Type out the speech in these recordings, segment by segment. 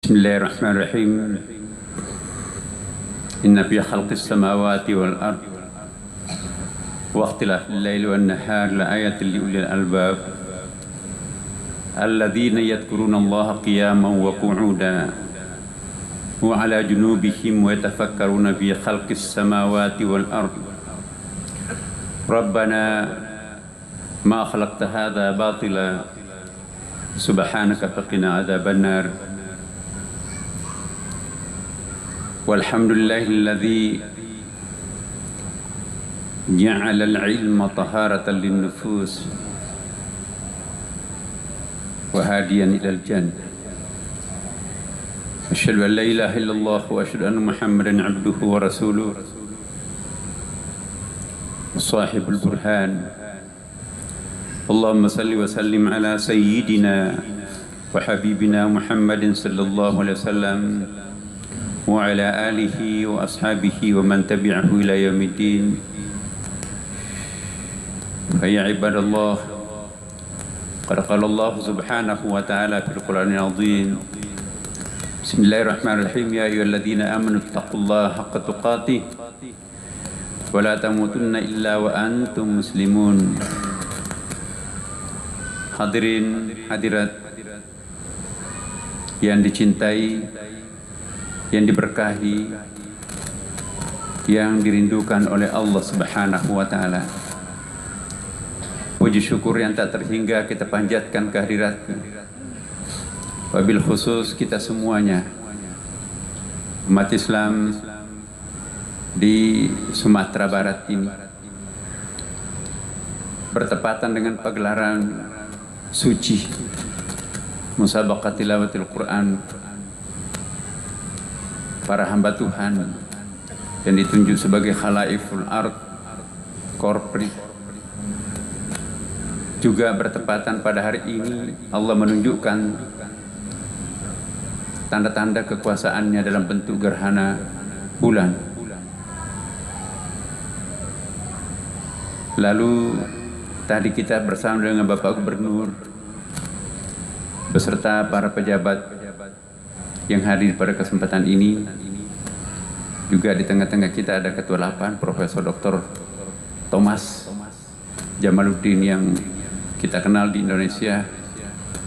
Bismillahirrahmanirrahim. Inna fi khalqis samawati wal ard wa ikhtilafil laili wan nahar la ayatin li ulil albab alladhina yadhkuruna Allaha qiyaman wa qu'udan wa ala junubihim wa yatafakkaruna fi khalqis samawati wal ard. Rabbana ma khalaqta hadha batila subhanaka faqina adzaban nar. Walhamdulillahilladzi ja'ala al-ilma taharatan lin-nufus wa hadiyan ilal jannah. Asyhadu an la ilaha illallah wa asyhadu anna Muhammadan abduhu wa rasuluh sahibul burhan. Allahumma salli wa sallim ala sayyidina wa habibina Muhammadin sallallahu alaihi wasallam wa ala alihi wa ashabihi wa man tabi'ahu ila yaumiddin. Ya ibadallah, qad qala Allah subhanahu wa ta'ala fil Qur'anil azim. Bismillahirrahmanirrahim. Ya ayyuhalladzina amanu taqullaha haqqa tuqatih wa la tamutunna illa wa antum muslimun. Hadirin hadirat yang dicintai, yang diberkahi, yang dirindukan oleh Allah Subhanahu wa ta'ala. Puji syukur yang tak terhingga kita panjatkan kehadirat-Nya. Wabil khusus kita semuanya, umat Islam di Sumatera Barat ini, bertepatan dengan pagelaran suci Musabaqah Tilawatil Quran para hamba Tuhan yang ditunjuk sebagai khalaiful ard korpri, juga bertepatan pada hari ini Allah menunjukkan tanda-tanda kekuasaannya dalam bentuk gerhana bulan. Lalu tadi kita bersama dengan Bapak Gubernur beserta para pejabat yang hadir pada kesempatan ini. Juga di tengah-tengah kita ada Ketua Lapan Profesor Dr. Thomas Jamaluddin yang kita kenal di Indonesia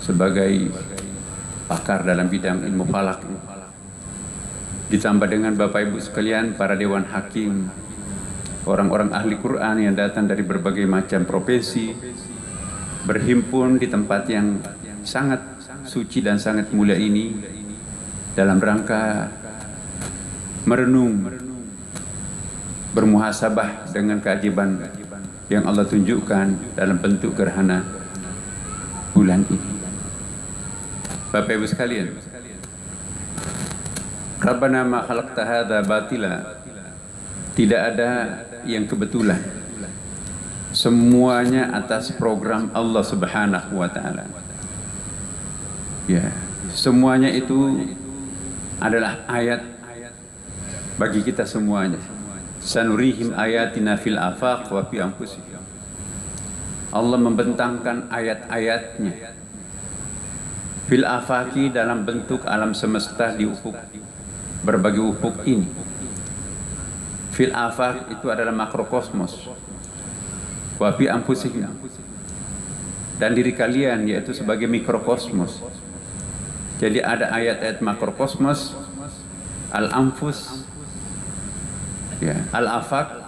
sebagai pakar dalam bidang ilmu falak. Ditambah dengan Bapak Ibu sekalian, para dewan hakim, orang-orang ahli Quran yang datang dari berbagai macam profesi, berhimpun di tempat yang sangat suci dan sangat mulia ini dalam rangka merenung, bermuhasabah dengan keajaiban yang Allah tunjukkan dalam bentuk gerhana bulan ini. Bapak Ibu sekalian, Rabbana ma khalaqta hadza batila, tidak ada yang kebetulan, semuanya atas program Allah Subhanahu wa ta'ala. Ya, semuanya itu adalah ayat bagi kita semuanya. Sanurihim ayatina fil afaq wa fi anfusihim. Allah membentangkan ayat-ayatnya fil afaqi, dalam bentuk alam semesta di ufuk, berbagai ufuk ini. Fil afaq itu adalah makrokosmos. Wa fi anfusihim, dan diri kalian yaitu sebagai mikrokosmos. Jadi ada ayat-ayat makrokosmos, al-anfus, ya, al-afaq,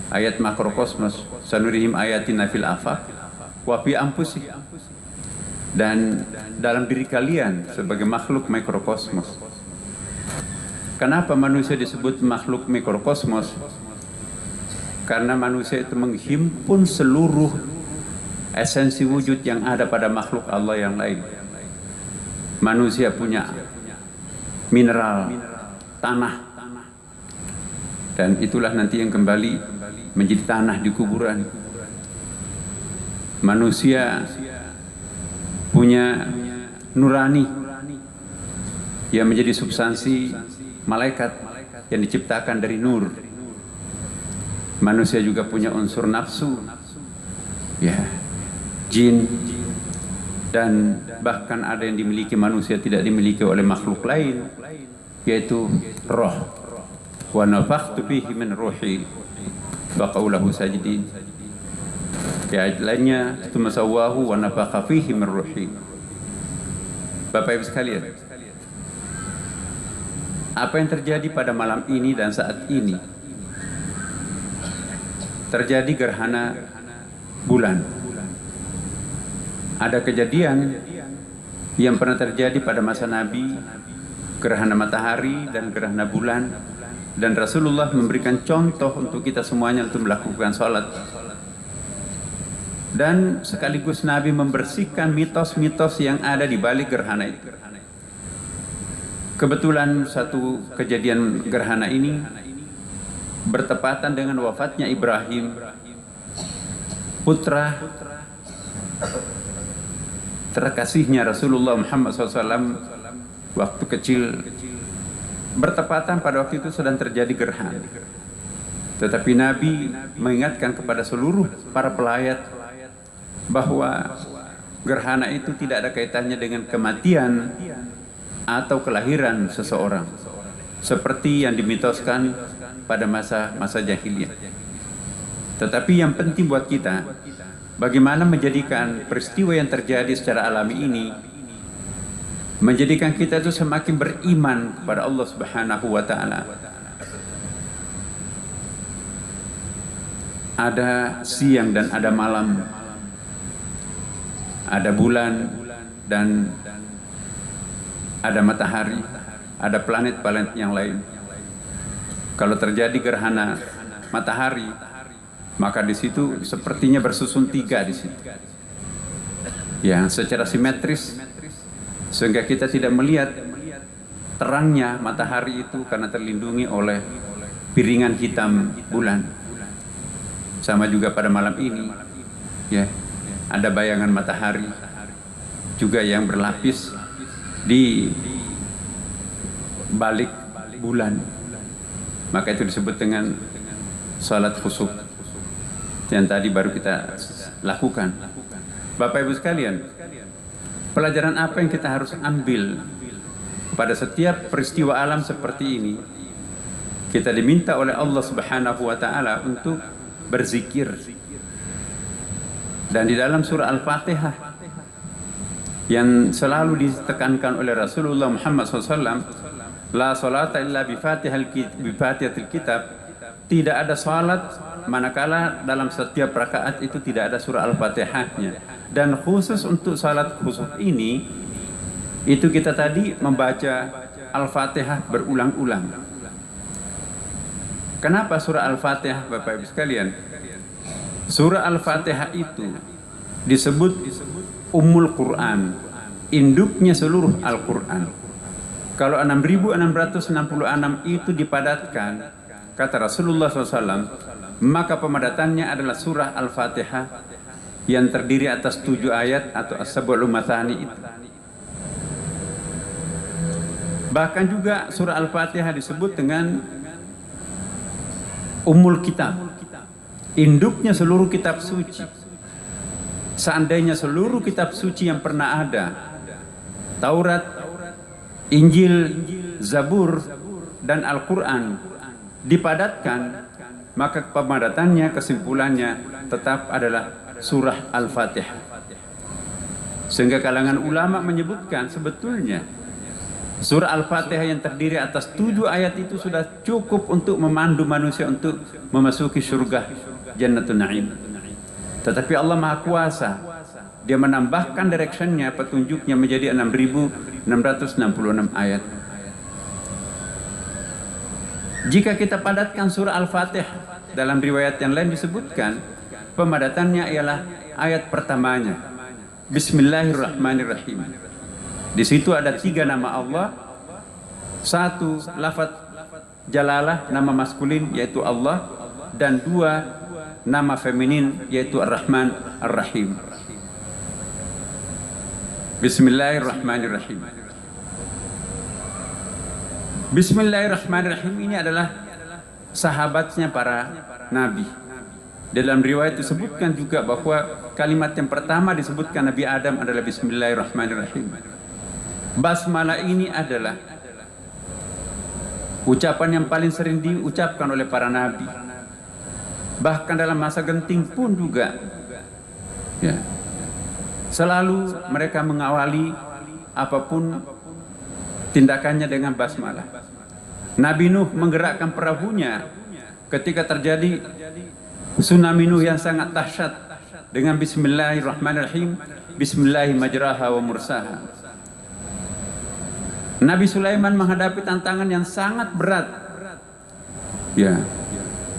ayat makrokosmos, sanurihim ayatina fil afaq wa fi anfusihim, dan dalam diri kalian sebagai makhluk mikrokosmos. Kenapa manusia disebut makhluk mikrokosmos? Karena manusia itu menghimpun seluruh esensi wujud yang ada pada makhluk Allah yang lain. Manusia punya mineral, tanah, dan itulah nanti yang kembali menjadi tanah di kuburan. Manusia punya nurani yang menjadi substansi malaikat yang diciptakan dari nur. Manusia juga punya unsur nafsu, ya, jin, dan bahkan ada yang dimiliki manusia tidak dimiliki oleh makhluk lain, yaitu roh. Wa nafakhtu fihi min ruhi faqa'u lahu sajidin. Ya, ayat lainnya tsumma sawwahu wa nafakha fihi min ruhi. Bapak Ibu sekalian, apa yang terjadi pada malam ini dan saat ini? Terjadi gerhana bulan. Ada kejadian yang pernah terjadi pada masa Nabi, gerhana matahari dan gerhana bulan, dan Rasulullah memberikan contoh untuk kita semuanya untuk melakukan sholat. Dan sekaligus Nabi membersihkan mitos-mitos yang ada di balik gerhana itu. Kebetulan satu kejadian gerhana ini bertepatan dengan wafatnya Ibrahim, putra terkasihnya Rasulullah Muhammad SAW waktu kecil. Bertepatan pada waktu itu sedang terjadi gerhana. Tetapi Nabi mengingatkan kepada seluruh para pelayat bahwa gerhana itu tidak ada kaitannya dengan kematian atau kelahiran seseorang, seperti yang dimitoskan pada masa jahiliyah. Tetapi yang penting buat kita, bagaimana menjadikan peristiwa yang terjadi secara alami ini menjadikan kita itu semakin beriman kepada Allah Subhanahu wa taala. Ada siang dan ada malam, ada bulan dan ada matahari, ada planet-planet yang lain. Kalau terjadi gerhana matahari, maka di situ sepertinya bersusun tiga di situ, ya, secara simetris, sehingga kita tidak melihat terangnya matahari itu karena terlindungi oleh piringan hitam bulan. Sama juga pada malam ini, ya, ada bayangan matahari juga yang berlapis di balik bulan. Maka itu disebut dengan salat khusuf yang tadi baru kita lakukan. Bapak Ibu sekalian, pelajaran apa yang kita harus ambil pada setiap peristiwa alam seperti ini? Kita diminta oleh Allah Subhanahu wa taala untuk berzikir. Dan di dalam surah Al-Fatihah yang selalu ditekankan oleh Rasulullah Muhammad SAW, la salata illa bifatihatil kitab, tidak ada salat manakala dalam setiap rakaat itu tidak ada surah Al-Fatihahnya. Dan khusus untuk salat khusus ini, itu kita tadi membaca Al-Fatihah berulang-ulang. Kenapa surah Al-Fatihah, Bapak Ibu sekalian? Surah Al-Fatihah itu disebut Ummul Quran, induknya seluruh Al-Quran. Kalau 6.666 itu dipadatkan, kata Rasulullah SAW, maka pemadatannya adalah surah Al-Fatihah yang terdiri atas 7 ayat atau as-sab'ul mathani itu. Bahkan juga surah Al-Fatihah disebut dengan Ummul Kitab, induknya seluruh kitab suci. Seandainya seluruh kitab suci yang pernah ada, Taurat, Injil, Zabur, dan Al-Quran dipadatkan, maka pemadatannya, kesimpulannya tetap adalah surah Al-Fatihah. Sehingga kalangan ulama menyebutkan sebetulnya surah Al-Fatihah yang terdiri atas 7 ayat itu sudah cukup untuk memandu manusia untuk memasuki surga Jannatun Na'im. Tetapi Allah Maha Kuasa, Dia menambahkan directionnya, petunjuknya menjadi 6.666 ayat. Jika kita padatkan surah Al-Fatihah, dalam riwayat yang lain disebutkan pemadatannya ialah ayat pertamanya, Bismillahirrahmanirrahim. Di situ ada 3 nama Allah, 1 lafaz jalalah, nama maskulin yaitu Allah, dan 2 nama feminin yaitu Ar-Rahman Ar-Rahim. Bismillahirrahmanirrahim. Bismillahirrahmanirrahim ini adalah sahabatnya para nabi. Dalam riwayat disebutkan juga bahwa kalimat yang pertama disebutkan Nabi Adam adalah Bismillahirrahmanirrahim. Basmalah ini adalah ucapan yang paling sering diucapkan oleh para nabi. Bahkan dalam masa genting pun juga, ya, selalu mereka mengawali apapun tindakannya dengan basmalah. Nabi Nuh menggerakkan perahunya ketika terjadi tsunami Nuh yang sangat dahsyat dengan Bismillahirrahmanirrahim, Bismillahirrahmanirrahim wa mursaha. Nabi Sulaiman menghadapi tantangan yang sangat berat, ya,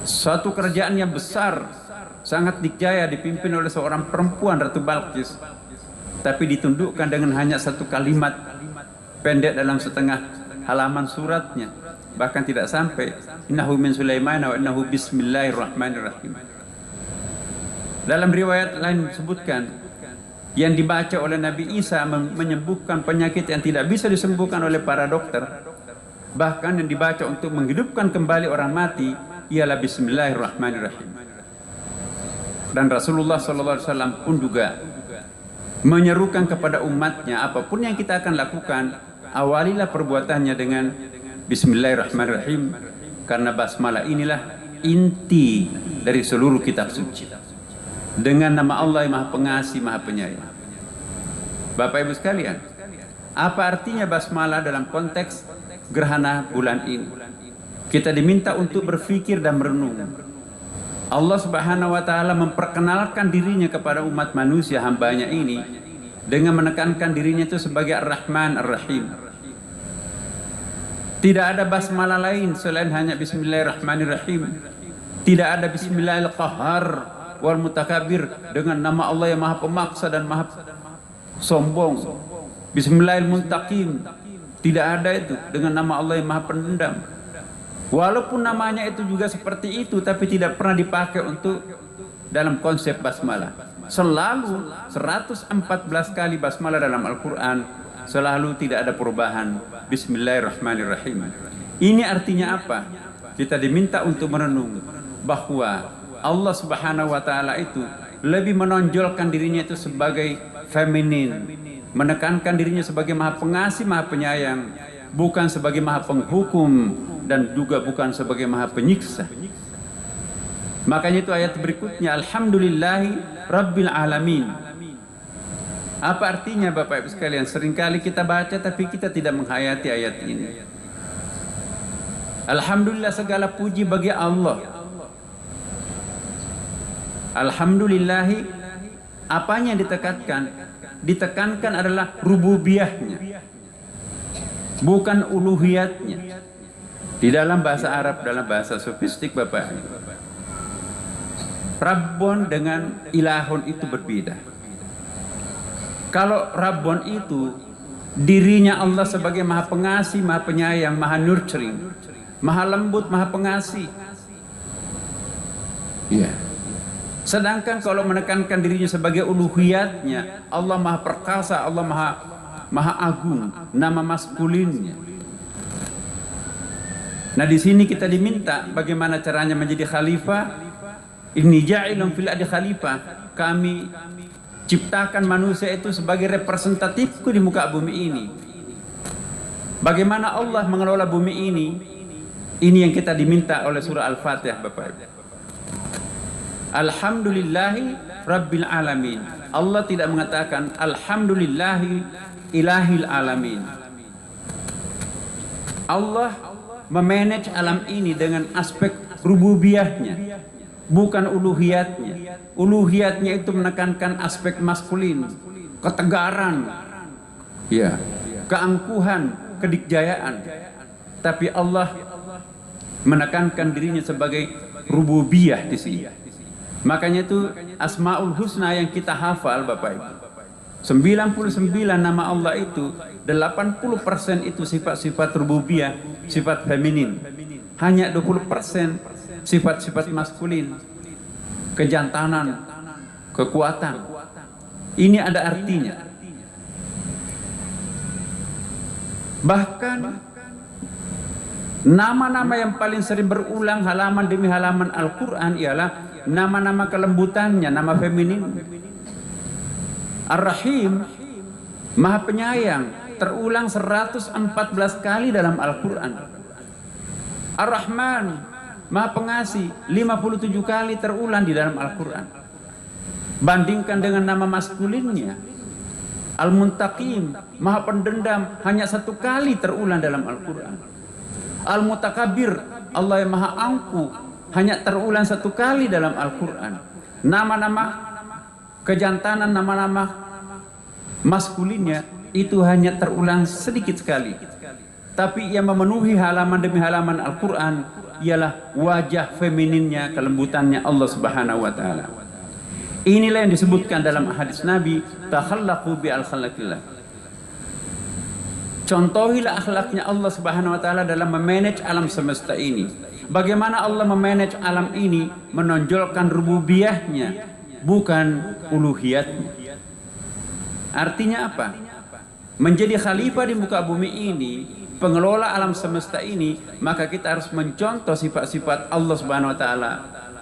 suatu kerajaan yang besar, sangat dikjaya, dipimpin oleh seorang perempuan, Ratu Balqis, tapi ditundukkan dengan hanya satu kalimat pendek dalam setengah halaman suratnya, bahkan tidak sampai, innahu min Sulaiman wa innahu bismillahirrahmanirrahim. Dalam riwayat lain disebutkan yang dibaca oleh Nabi Isa menyembuhkan penyakit yang tidak bisa disembuhkan oleh para dokter, bahkan yang dibaca untuk menghidupkan kembali orang mati ialah Bismillahirrahmanirrahim. Dan Rasulullah SAW pun juga menyerukan kepada umatnya, apapun yang kita akan lakukan, awalilah perbuatannya dengan Bismillahirrahmanirrahim, karena basmalah inilah inti dari seluruh kitab suci. Dengan nama Allah yang Maha Pengasih, Maha Penyayang. Bapak Ibu sekalian, apa artinya basmalah dalam konteks gerhana bulan ini? Kita diminta untuk berpikir dan merenung. Allah Subhanahu wa taala memperkenalkan dirinya kepada umat manusia hambanya ini dengan menekankan dirinya itu sebagai Ar-Rahman Ar-Rahim. Tidak ada basmalah lain selain hanya Bismillahirrahmanirrahim. Tidak ada Bismillahil-Qahhar wal Mutakabir dengan nama Allah yang Maha Pemaksa dan Maha Sombong. Bismillahil-Muntaqim, tidak ada itu dengan nama Allah yang Maha Pendendam. Walaupun namanya itu juga seperti itu, tapi tidak pernah dipakai untuk dalam konsep basmalah. Selalu 114 kali basmalah dalam Al-Quran, selalu tidak ada perubahan. Bismillahirrahmanirrahim. Ini artinya apa? Kita diminta untuk merenung bahwa Allah Subhanahu wa taala itu lebih menonjolkan dirinya itu sebagai feminin, menekankan dirinya sebagai Maha Pengasih, Maha Penyayang, bukan sebagai Maha Penghukum dan juga bukan sebagai Maha Penyiksa. Makanya itu ayat berikutnya, Alhamdulillahi Rabbil Alamin. Apa artinya Bapak Ibu sekalian? Seringkali kita baca tapi kita tidak menghayati ayat ini. Alhamdulillah, segala puji bagi Allah. Alhamdulillahi, apanya yang ditekankan? Ditekankan adalah rububiyahnya, bukan uluhiyatnya. Di dalam bahasa Arab, dalam bahasa sofistik Bapak, Rabbon dengan ilahun itu berbeda. Kalau Rabbon itu dirinya Allah sebagai Maha Pengasih, Maha Penyayang, Maha Nurturing, Maha Lembut, Maha Pengasih, ya. Sedangkan kalau menekankan dirinya sebagai uluhiyatnya, Allah Maha Perkasa, Allah Maha Agung, nama maskulinnya. Nah, di sini kita diminta bagaimana caranya menjadi khalifah. Inni ja'ilun fil ardi khalifah. Kami ciptakan manusia itu sebagai representatifku di muka bumi ini. Bagaimana Allah mengelola bumi ini? Ini yang kita diminta oleh surah Al-Fatihah, Bapak Ibu. Alhamdulillahi Rabbil Alamin. Allah tidak mengatakan Alhamdulillahi Ilahil Alamin. Allah memanage alam ini dengan aspek rububiyahnya, bukan uluhiyatnya. Uluhiyatnya itu menekankan aspek maskulin, ketegaran, ya, keangkuhan, kedikjayaan. Tapi Allah menekankan dirinya sebagai rububiyah di sini. Makanya itu Asmaul Husna yang kita hafal Bapak Ibu, 99 nama Allah itu 80% itu sifat-sifat rububiyah, sifat feminin. Hanya 20% sifat-sifat maskulin, kejantanan, kekuatan. Ini ada artinya. Bahkan nama-nama yang paling sering berulang halaman demi halaman Al-Quran ialah nama-nama kelembutannya, nama feminin. Ar-Rahim, Maha Penyayang, terulang 114 kali dalam Al-Quran. Ar-Rahman, Maha Pengasih, 57 kali terulang di dalam Al-Quran. Bandingkan dengan nama maskulinnya, Al-Muntaqim, Maha Pendendam, hanya 1 kali terulang dalam Al-Quran. Al-Mutakabir, Allah yang Maha Angkuh, hanya terulang 1 kali dalam Al-Quran. Nama-nama kejantanan, nama-nama maskulinnya itu hanya terulang sedikit sekali. Tapi yang memenuhi halaman demi halaman Al-Quran ialah wajah femininnya, kelembutannya Allah Subhanahu wa Ta'ala. Inilah yang disebutkan dalam hadis Nabi, takhallaqu bi al-khalaqillah. Contohilah akhlaknya Allah Subhanahu wa Ta'ala dalam memanage alam semesta ini. Bagaimana Allah memanage alam ini, menonjolkan rububiyahnya, bukan uluhiyatnya. Artinya apa? Menjadi khalifah di muka bumi ini, pengelola alam semesta ini, maka kita harus mencontoh sifat-sifat Allah Subhanahu wa Ta'ala,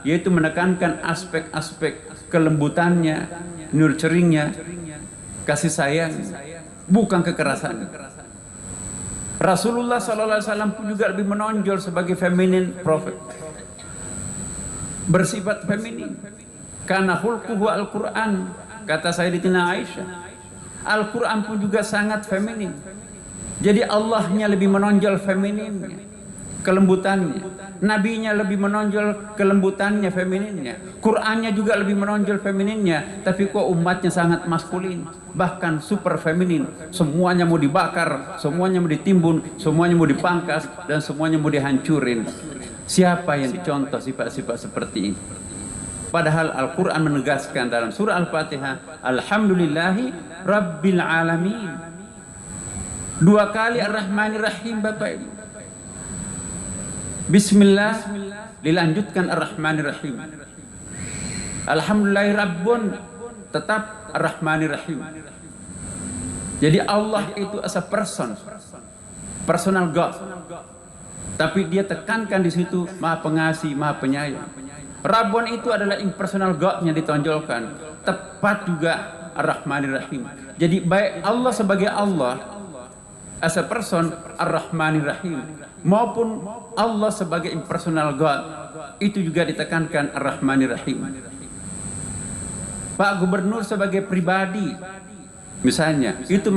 yaitu menekankan aspek-aspek kelembutannya, nurturingnya, kasih sayang, bukan kekerasan. Rasulullah SAW pun juga lebih menonjol sebagai feminin prophet, bersifat feminin. Karena khulquhu Al-Quran, kata Sayyidatina Aisyah, Al-Quran pun juga sangat feminin. Jadi Allahnya lebih menonjol femininnya, kelembutannya. Nabinya lebih menonjol kelembutannya, femininnya. Qurannya juga lebih menonjol femininnya. Tapi kok umatnya sangat maskulin, bahkan super feminin. Semuanya mau dibakar, semuanya mau ditimbun, semuanya mau dipangkas, dan semuanya mau dihancurin. Siapa yang dicontoh sifat-sifat seperti ini? Padahal Al-Quran menegaskan dalam surah Al-Fatihah, Alhamdulillahi Rabbil Alamin. 2 kali Ar-Rahmanir Rahim, Bapak Ibu. Bismillah, dilanjutkan Ar-Rahmanir Rahim. Alhamdulillahi Rabbun, tetap Ar-Rahmanir Rahim. Jadi Allah itu as a person, personal God. Tapi dia tekankan di situ Maha Pengasih, Maha Penyayang. Rabbun itu adalah impersonal God-nya ditonjolkan. Tepat juga Ar-Rahmanir Rahim. Jadi baik Allah sebagai Allah as a person, Ar-Rahmanir Rahim, maupun Allah sebagai impersonal God, itu juga ditekankan Ar-Rahmanir Rahim. Pak Gubernur sebagai pribadi misalnya, itu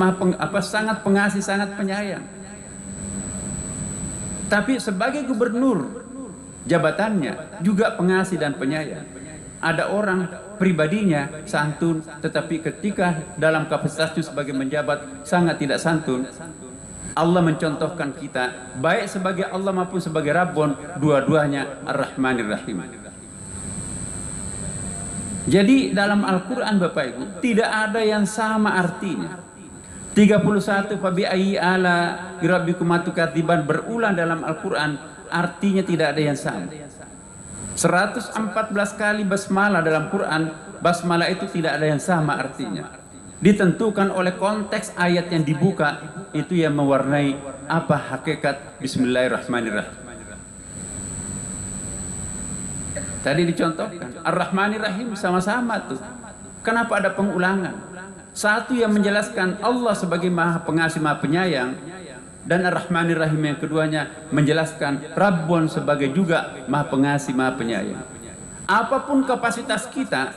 sangat pengasih, sangat penyayang. Tapi sebagai gubernur, jabatannya juga pengasih dan penyayang. Ada orang pribadinya santun, tetapi ketika dalam kapasitasnya sebagai menjabat sangat tidak santun. Allah mencontohkan kita, baik sebagai Allah maupun sebagai Rabbun, dua-duanya Ar-Rahmanir Rahim. Jadi dalam Al-Quran, Bapak Ibu, tidak ada yang sama artinya. 31 fabi ayyi ala rabbikuma tukadziban berulang dalam Al-Quran, artinya tidak ada yang sama. 114 kali basmalah dalam Quran, basmalah itu tidak ada yang sama artinya. Ditentukan oleh konteks ayat yang dibuka, itu yang mewarnai apa hakikat Bismillahirrahmanirrahim. Tadi dicontohkan Ar-Rahmanir Rahim sama-sama tuh. Kenapa ada pengulangan? Satu yang menjelaskan Allah sebagai Maha Pengasih, Maha Penyayang, dan Ar-Rahmanir Rahim yang keduanya menjelaskan Rabbun sebagai juga Maha Pengasih, Maha Penyayang. Apapun kapasitas kita,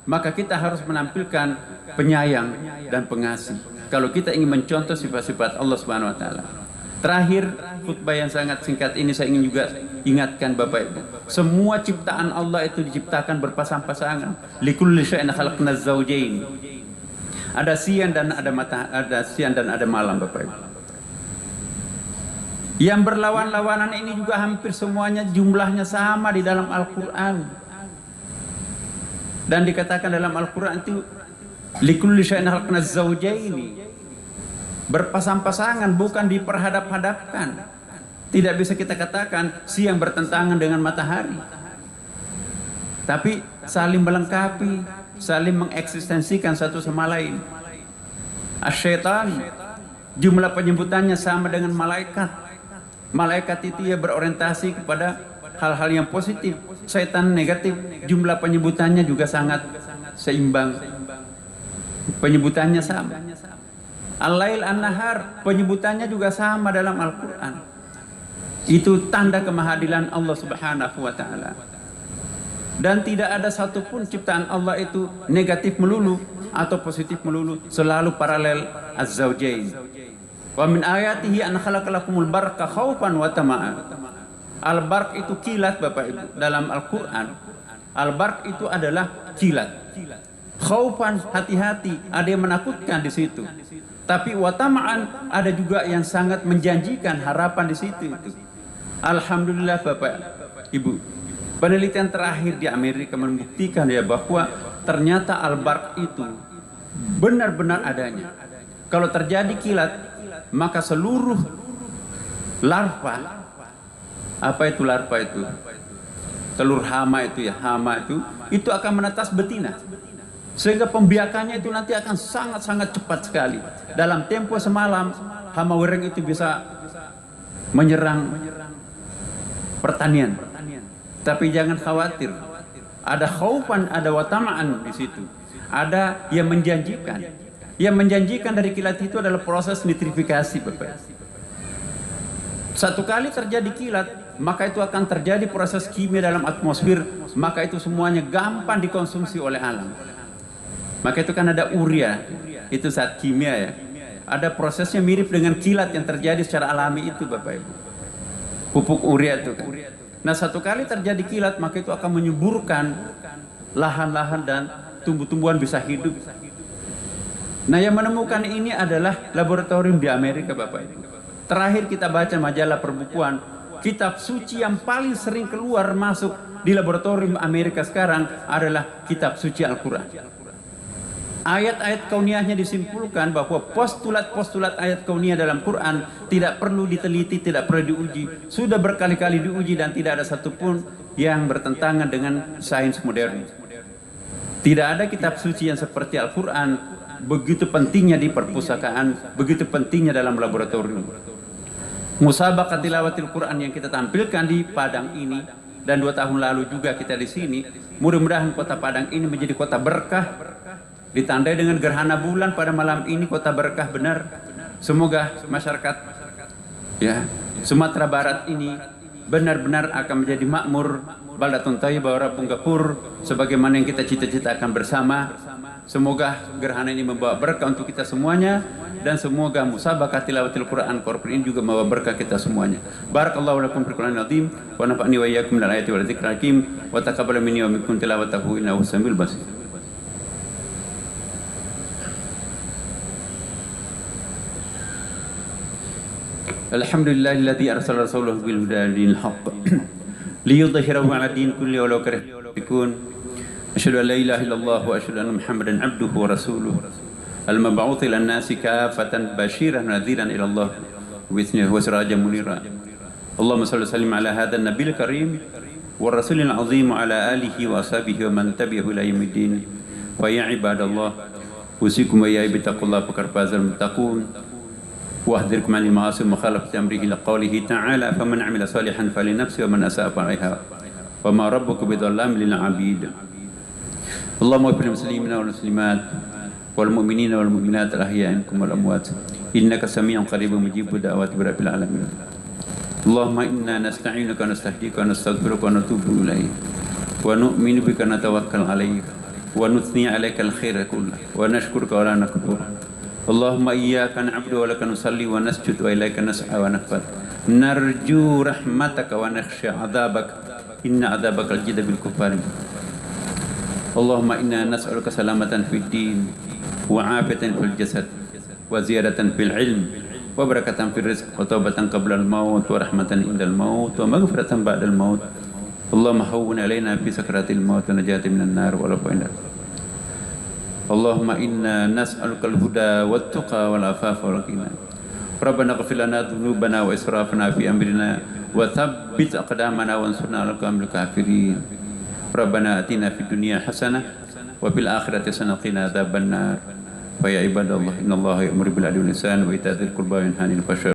maka kita harus menampilkan penyayang dan pengasih kalau kita ingin mencontoh sifat-sifat Allah Subhanahu wa Ta'ala. Terakhir, khutbah yang sangat singkat ini saya ingin juga ingatkan Bapak Ibu, semua ciptaan Allah itu diciptakan berpasang-pasangan. Likulli syai'in khalaqnaz zawjain. Ada siang dan ada siang dan ada malam, Bapak Ibu. Yang berlawan-lawanan ini juga hampir semuanya jumlahnya sama di dalam Al-Quran. Dan dikatakan dalam Al-Quran itu likulli syai'in khalaqnaz zawjaini, berpasang-pasangan, bukan diperhadap-hadapkan. Tidak bisa kita katakan siang bertentangan dengan matahari, tapi saling melengkapi, saling mengeksistensikan satu sama lain. Asyaitan, jumlah penyebutannya sama dengan malaikat. Malaikat itu ya berorientasi kepada hal-hal yang positif, setan negatif, jumlah penyebutannya juga sangat seimbang. Penyebutannya sama. Al-lail an-nahar, penyebutannya juga sama dalam Al-Quran. Itu tanda kemahadilan Allah Subhanahu wa ta'ala. Dan tidak ada satupun ciptaan Allah itu negatif melulu atau positif melulu, selalu paralel az-zawjain. Wa min ayatihi an khalaqalakumul barqa khaufan wa tama'an. Al-barq itu kilat Bapak Ibu dalam Al-Qur'an. Al-barq itu adalah kilat. Khaufan, hati-hati, ada yang menakutkan di situ. Tapi wa tama'an, ada juga yang sangat menjanjikan harapan di situ itu. Alhamdulillah Bapak Ibu. Penelitian terakhir di Amerika membuktikan ya bahwa ternyata al-barq itu benar-benar adanya. Kalau terjadi kilat, maka seluruh larva, apa itu larva itu? Telur hama itu ya, hama itu akan menetas betina. Sehingga pembiakannya itu nanti akan sangat-sangat cepat sekali. Dalam tempo semalam, hama wereng itu bisa menyerang pertanian. Tapi jangan khawatir, ada khaufan, ada watama'an di situ. Ada yang menjanjikan. Yang menjanjikan dari kilat itu adalah proses nitrifikasi, Bapak. Satu kali terjadi kilat, maka itu akan terjadi proses kimia dalam atmosfer, maka itu semuanya gampang dikonsumsi oleh alam. Maka itu kan ada urea, itu zat kimia ya. Ada prosesnya mirip dengan kilat yang terjadi secara alami itu, Bapak Ibu. Pupuk urea itu kan. Nah, satu kali terjadi kilat, maka itu akan menyuburkan lahan-lahan dan tumbuh-tumbuhan bisa hidup. Nah, yang menemukan ini adalah laboratorium di Amerika, Bapak Ibu. Terakhir kita baca majalah perbukuan, kitab suci yang paling sering keluar masuk di laboratorium Amerika sekarang adalah kitab suci Al-Quran. Ayat-ayat kauniyahnya disimpulkan bahwa postulat-postulat ayat kauniyah dalam Quran tidak perlu diteliti, tidak perlu diuji. Sudah berkali-kali diuji dan tidak ada satupun yang bertentangan dengan sains modern. Tidak ada kitab suci yang seperti Al-Quran, begitu pentingnya di perpustakaan, begitu pentingnya dalam laboratorium. Musabaqah tilawatil Quran yang kita tampilkan di Padang ini, dan 2 tahun lalu juga kita di sini, mudah-mudahan kota Padang ini menjadi kota berkah, ditandai dengan gerhana bulan pada malam ini, kota berkah benar. Semoga masyarakat ya Sumatera Barat ini benar-benar akan menjadi makmur, baldatun thayyibah wa rabbun ghafur, sebagaimana yang kita cita-citakan bersama. Semoga gerhana ini membawa berkah untuk kita semuanya, dan semoga musabaqah tilawatil Quran ini juga membawa berkah kita semuanya. Barakallahu lakum fil Qur'anil azim wa nafa'ni wa iyyakum minal ayati wal dzikril hakim wa taqabbal minni wa minkum tilawatahu innahu samiul basir. Alhamdulillahilladzi arsala rasulahu bil huda dinil haqq liyudhhirahu 'ala din kulli walau karihal musyrikun. Asyhadu an la ilaha illallah wa asyhadu anna Muhammadan 'abduhu wa rasuluhu al-mab'uts ila an-nasi kaffatan basyiran wa nadhiran ila Allah wa ithnihi wa sirajan munira. Allahumma shalli wa sallim 'ala hadzal nabiyil karim wa rasulil 'azim wa 'ala alihi wa ashabihi wa man tabi'ahu ila yaumiddin. Wa ya ibadallah, usikum wa ya bittaqullah faqad fazal muttaqun. واحذركم عن المعاصي ومخالفة أمره لقوله تعالى فمن عمل صالحا فلنفسه ومن أساء فعليها وما ربك بظلام للعبيد. اللهم اغفر للمسلمين والمسلمات والمؤمنين والمؤمنات الأحياء منكم والأموات إنك سميع قريب مجيب دعوات رب العالمين. اللهم إنا نستعينك ونستهديك ونستغفرك ونتوب إليك ونؤمن بك ونتوكل عليك ونثني عليك الخير كله ونشكرك ولا نكفرك. Allahumma iyyaka na'budu wa laka nusalli wa nasjud wa ilaika nas'a wa naqbal narju rahmataka wa nakhsha 'adzabak inna 'adzabaka al-jidda bil kuffar. Allahumma inna nas'aluka salamatan fid din wa 'afiyatan fil jasad wa ziyadatan fil ilm wa barakatan fil rizq wa taubatan qabla al-maut wa rahmatan indal maut wa maghfiratan ba'dal maut. Allahumma hawwin 'alaina fi sakratil maut wa najatan minan nar wa rabbana. Allahumma inna nas'aluka al-huda wat-tuqa wal-afafa wal-ghina. Rabbana ighfir lana dhunubana wa israfana fi amrina wa thabbit aqdamana wansurna 'alal qawmil kafirin. Rabbana atina fid dunya hasanah wa fil akhirati hasanah wa qina adzabannar. Fa ya ibadallah innallaha ya'muru bil 'adli wal ihsani wa ita'i dzil qurba wa yanha 'anil fahsya'i